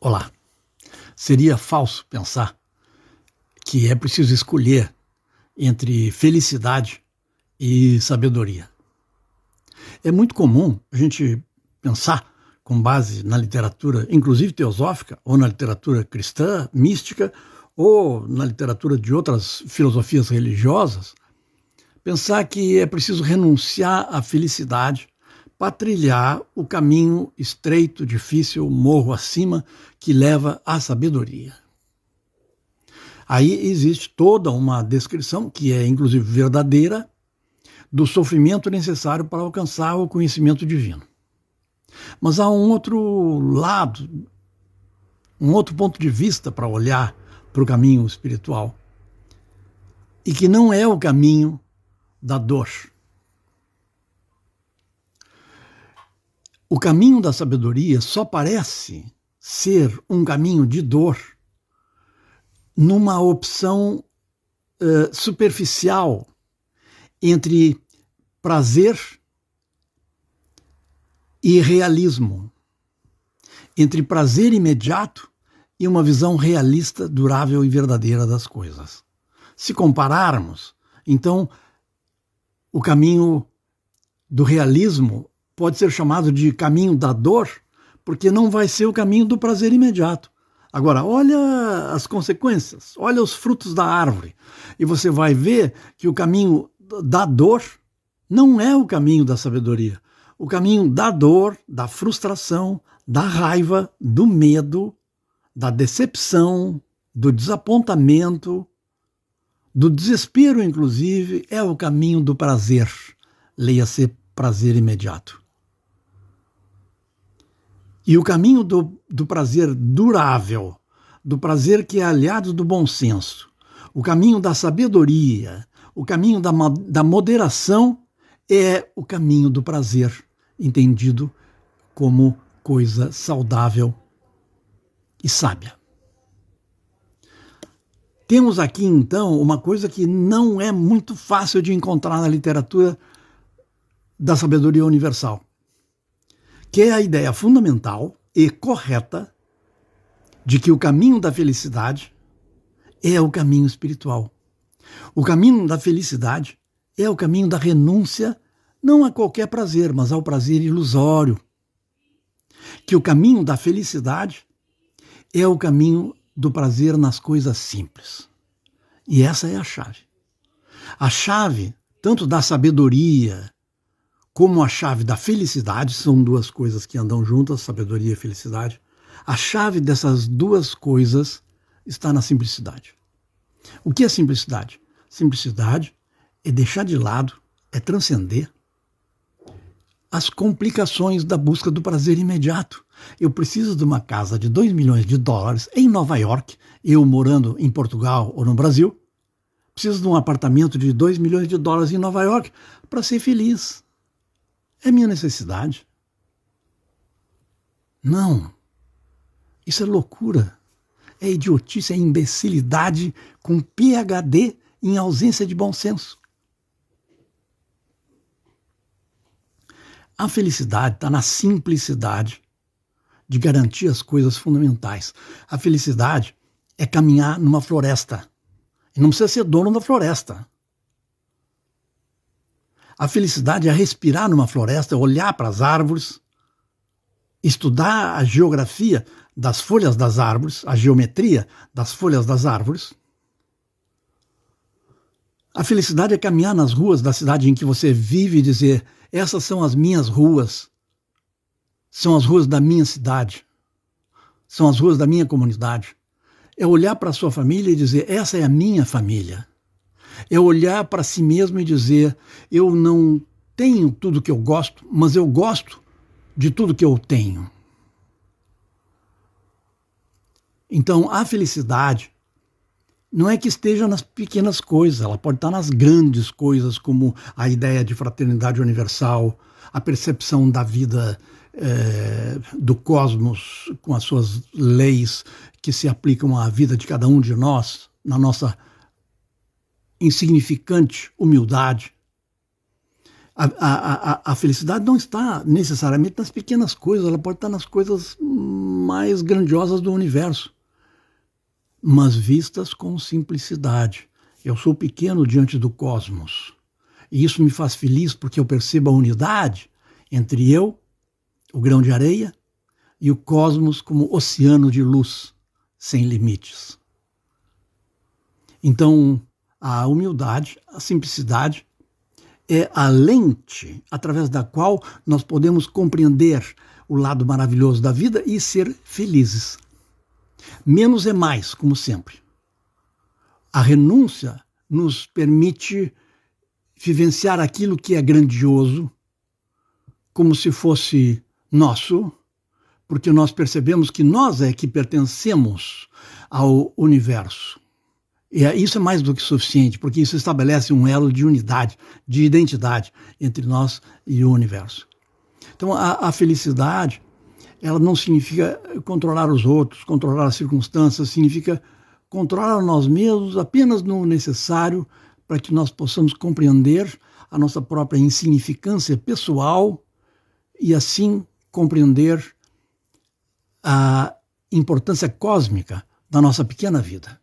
Olá. Seria falso pensar que é preciso escolher entre felicidade e sabedoria. É muito comum a gente pensar, com base na literatura, inclusive teosófica, ou na literatura cristã, mística, ou na literatura de outras filosofias religiosas, pensar que é preciso renunciar à felicidade para trilhar o caminho estreito, difícil, morro acima, que leva à sabedoria. Aí existe toda uma descrição, que é inclusive verdadeira, do sofrimento necessário para alcançar o conhecimento divino. Mas há um outro lado, um outro ponto de vista para olhar para o caminho espiritual, e que não é o caminho da dor. O caminho da sabedoria só parece ser um caminho de dor numa opção superficial entre prazer e realismo, entre prazer imediato e uma visão realista, durável e verdadeira das coisas. Se compararmos, então, o caminho do realismo pode ser chamado de caminho da dor, porque não vai ser o caminho do prazer imediato. Agora, olha as consequências, olha os frutos da árvore, e você vai ver que o caminho da dor não é o caminho da sabedoria. O caminho da dor, da frustração, da raiva, do medo, da decepção, do desapontamento, do desespero, inclusive, é o caminho do prazer. Leia-se prazer imediato. E o caminho do prazer durável, do prazer que é aliado do bom senso, o caminho da sabedoria, o caminho da moderação é o caminho do prazer, entendido como coisa saudável e sábia. Temos aqui, então, uma coisa que não é muito fácil de encontrar na literatura da sabedoria universal, que é a ideia fundamental e correta de que o caminho da felicidade é o caminho espiritual. O caminho da felicidade é o caminho da renúncia, não a qualquer prazer, mas ao prazer ilusório. Que o caminho da felicidade é o caminho do prazer nas coisas simples. E essa é a chave. A chave, tanto da sabedoria como a chave da felicidade, são duas coisas que andam juntas, sabedoria e felicidade. A chave dessas duas coisas está na simplicidade. O que é simplicidade? Simplicidade é deixar de lado, é transcender as complicações da busca do prazer imediato. Eu preciso de uma casa de 2 milhões de dólares em Nova York, eu morando em Portugal ou no Brasil, preciso de um apartamento de 2 milhões de dólares em Nova York para ser feliz. É minha necessidade? Não. Isso é loucura. É idiotice, é imbecilidade com PhD em ausência de bom senso. A felicidade está na simplicidade de garantir as coisas fundamentais. A felicidade é caminhar numa floresta. E não precisa ser dono da floresta. A felicidade é respirar numa floresta, olhar para as árvores, estudar a geografia das folhas das árvores, a geometria das folhas das árvores. A felicidade é caminhar nas ruas da cidade em que você vive e dizer: essas são as minhas ruas, são as ruas da minha cidade, são as ruas da minha comunidade. É olhar para a sua família e dizer: essa é a minha família. É olhar para si mesmo e dizer: eu não tenho tudo que eu gosto, mas eu gosto de tudo que eu tenho. Então, a felicidade não é que esteja nas pequenas coisas, ela pode estar nas grandes coisas, como a ideia de fraternidade universal, a percepção da vida do cosmos, com as suas leis que se aplicam à vida de cada um de nós, na nossa insignificante humildade. A felicidade não está necessariamente nas pequenas coisas, ela pode estar nas coisas mais grandiosas do universo, mas vistas com simplicidade. Eu sou pequeno diante do cosmos, e isso me faz feliz porque eu percebo a unidade entre eu, o grão de areia, e o cosmos como oceano de luz, sem limites. Então, a humildade, a simplicidade, é a lente através da qual nós podemos compreender o lado maravilhoso da vida e ser felizes. Menos é mais, como sempre. A renúncia nos permite vivenciar aquilo que é grandioso, como se fosse nosso, porque nós percebemos que nós é que pertencemos ao universo. E isso é mais do que suficiente, porque isso estabelece um elo de unidade, de identidade entre nós e o universo. Então, a felicidade, ela não significa controlar os outros, controlar as circunstâncias, significa controlar nós mesmos apenas no necessário para que nós possamos compreender a nossa própria insignificância pessoal e, assim, compreender a importância cósmica da nossa pequena vida.